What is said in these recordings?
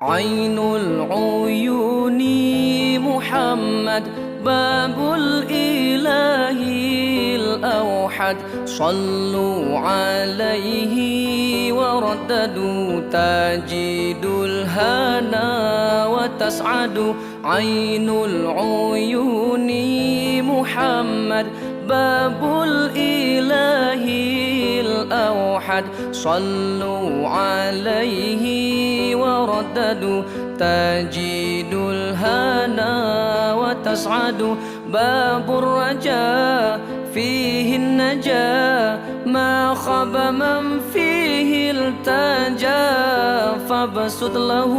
عين العيون محمد باب الإله الأوحد صلوا عليه ورددوا تجد الهنا وتسعد عين العيون محمد باب الإله الأوحد صلوا عليه ورددوا تجد الهنا وتسعد باب الرجاء فيه النجاة ما خاب من فيه التجا فابسط له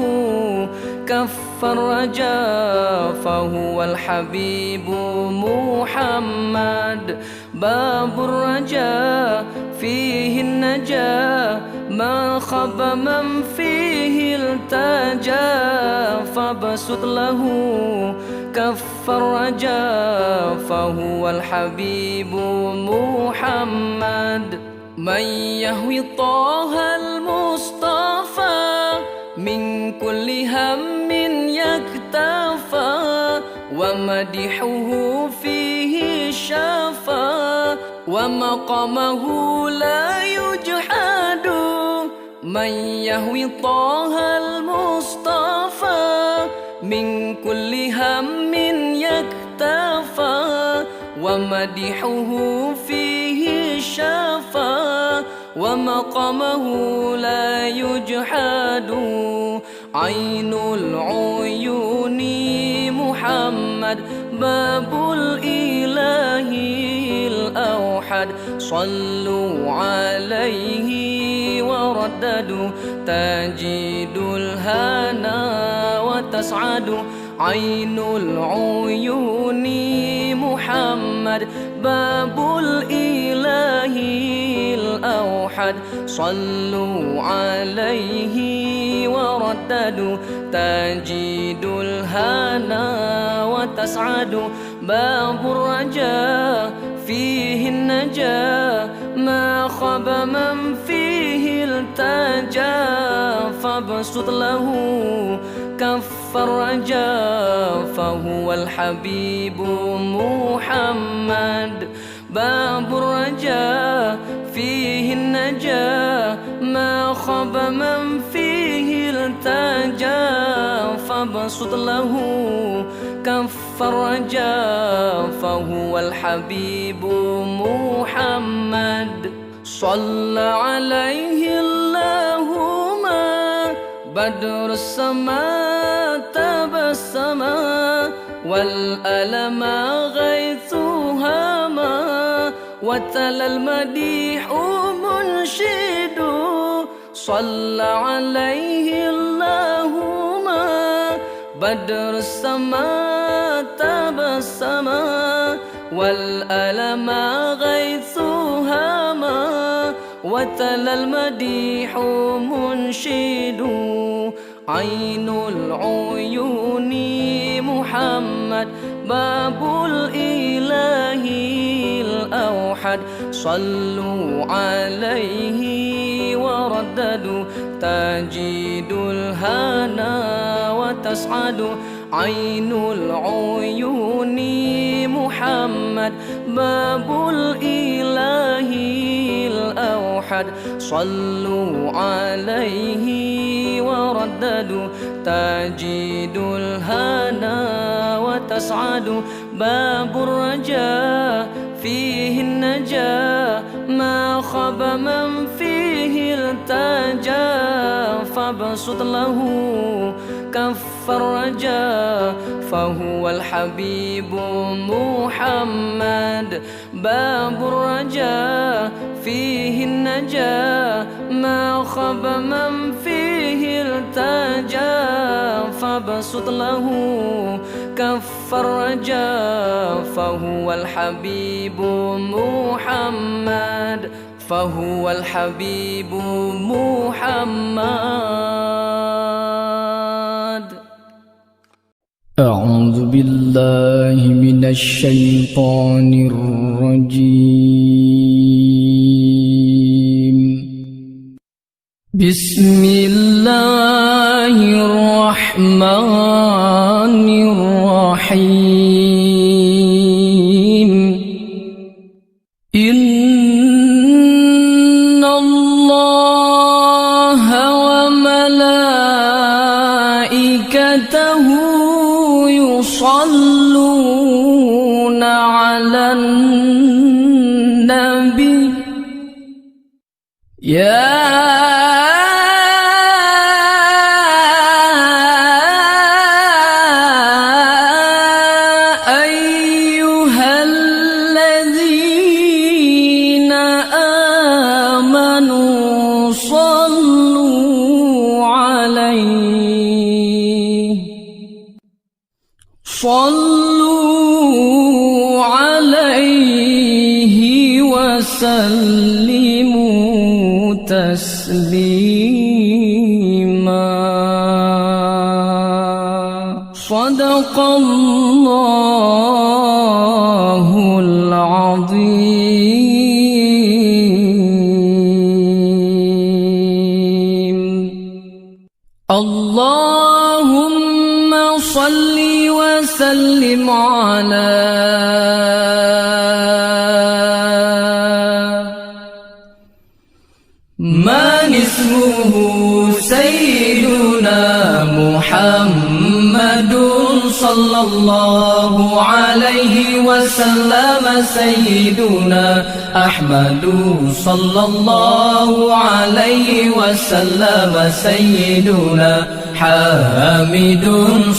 كف الرجاء فهو الحبيب محمد باب الرجاء فيه النجاة ما خاب من فيه التجا فابسط له كف الرجاء فهو الحبيب محمد من يهوي طه المصطفى من كل هم يكتفى ومدحه فيه شفا ومقامه لا يجحد من يهوي طه المصطفى من كل هم يكتفى ومدحه فيه شفا ومقامه لا يجحد عين العيون محمد باب الإله الأوحد صلوا عليه ورددوا تجد الهنا وتسعد عين العيون محمد باب الإله الأوحد صلوا عليه ورددوا تجد الهنا وتسعد باب الرجاء فيه النجاة ما خاب من فيه التجا فابسط له كف الرجاء فهو الحبيب محمد باب الرجاء فيه النجاة ما خاب من فيه التجا فابسط له كف الرجاء فهو الحبيب محمد صلى عليه اللهم بدر السماء تبسما والألم غيث هما وتلا المديح منشد صلى عليه اللهم بدر السماء تبسما والألم غيث هما وتلا المديح منشد عين العيون محمد باب الإله الأوحد صلوا عليه ورددوا تجد الهنا وتسعد عين العيون محمد باب الإله الأوحد صلوا عليه ورددوا تجد الهنا وتسعد باب الرجاء فيه النجاة ما خاب من فيه التجا فابسط له كف الرجاء فهو الحبيب محمد باب الرجاء فيه النجاة ما خاب من فيه التجا فابسط له كف الرجاء فهو الحبيب محمد فهو الحبيب محمد أعوذ بالله من الشيطان الرجيم بسم الله الرحمن الرحمن الرحيم إن الله وملائكته يصلون على النبي يا أيها الذين آمنوا صلوا عليه وسلموا تسليما صدق الله العظيم اللهم صل وسلم على من اسمه سيدنا محمد صلى الله عليه وسلم سيدنا أحمد صلى الله عليه وسلم سيدنا حامد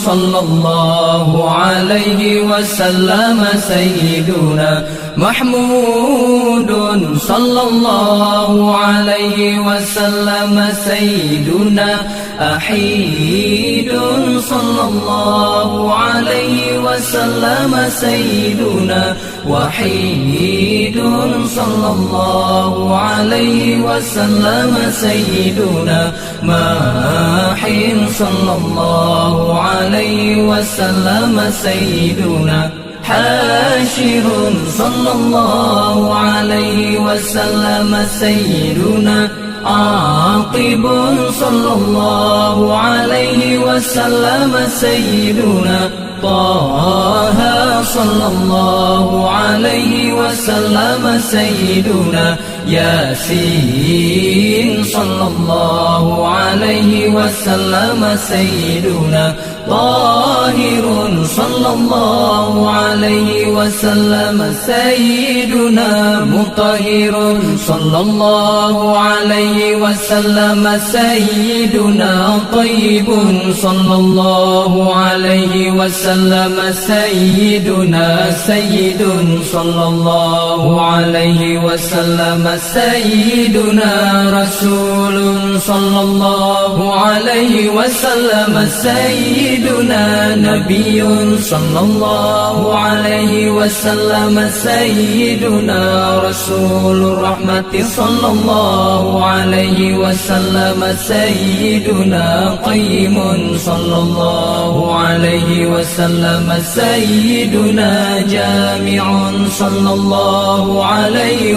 صلى الله عليه وسلم سيدنا محمود صلى الله عليه وسلم سيدنا أحيد صلى الله عليه وسلم سيدنا وحيد صلى الله عليه وسلم سيدنا ماحٍ صلى الله عليه وسلم سيدنا حاشر صلى الله عليه وسلم سيدنا عاقب صلى الله عليه وسلم سيدنا طه صلى الله عليه وسلم سيدنا ياسين صلى الله عليه وسلم سيدنا طاهر صلى الله عليه وسلم سيدنا مطهر صلى الله عليه وسلم سيدنا طيب صلى الله عليه وسلم سيدنا سيد صلى الله عليه وسلم سيدنا رسول صلى الله عليه وسلم سيدنا نبي صلى الله عليه وسلم سيدنا رسول الرحمة صلى الله عليه وسلم سيدنا قيم صلى الله عليه وسلم سيدنا جامع صلى الله عليه